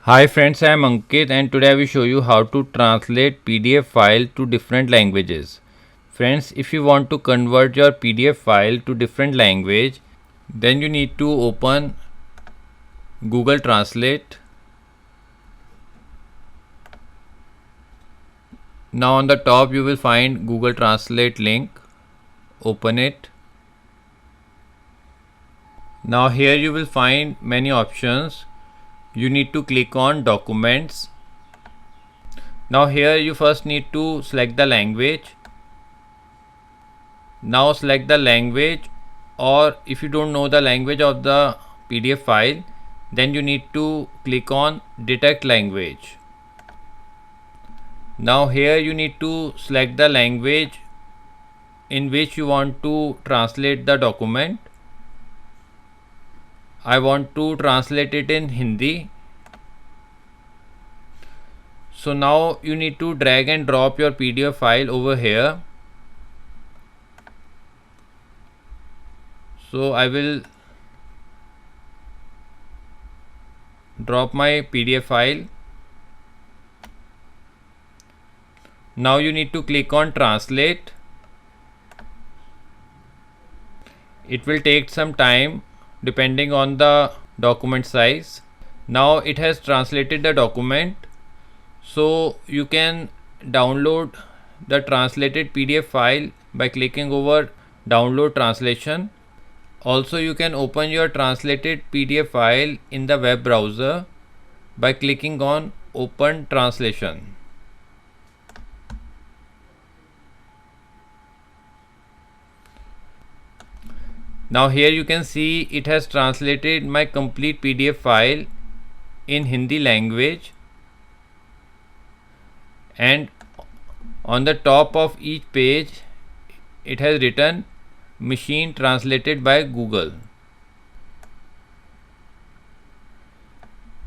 Hi friends, I am Ankit and today I will show you how to translate PDF file to different languages. Friends, if you want to convert your PDF file to different language, then you need to open Google Translate. Now on the top you will find Google Translate link. Open it. Now here you will find many options. You need to click on Documents. Now here you first need to select the language. Now select the language, or if you don't know the language of the PDF file, then you need to click on Detect Language. Now here you need to select the language in which you want to translate the document. I want to translate it in Hindi. So now you need to drag and drop your PDF file over here. So I will drop my PDF file. Now you need to click on Translate. It will take some time depending on the document size. Now it has translated the document, so you can download the translated PDF file by clicking over Download Translation. Also you can open your translated PDF file in the web browser by clicking on Open Translation. Now here you can see it has translated my complete PDF file in Hindi language, and on the top of each page it has written Machine Translated by Google.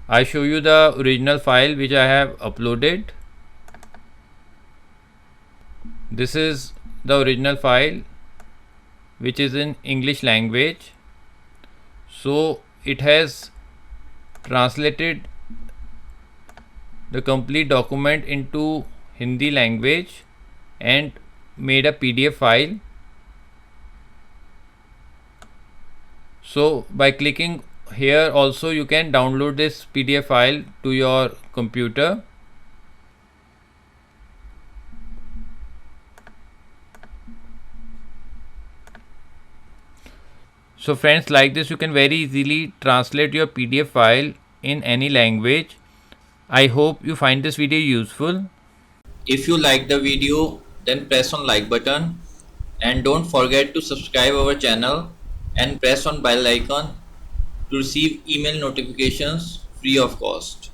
I show you the original file which I have uploaded. This is the original file which is in English language. So it has translated the complete document into Hindi language and made a PDF file. So by clicking here also you can download this PDF file to your computer. So friends, like this you can very easily translate your PDF file in any language. I hope you find this video useful. If you like the video, then press on like button and don't forget to subscribe our channel and press on bell icon to receive email notifications free of cost.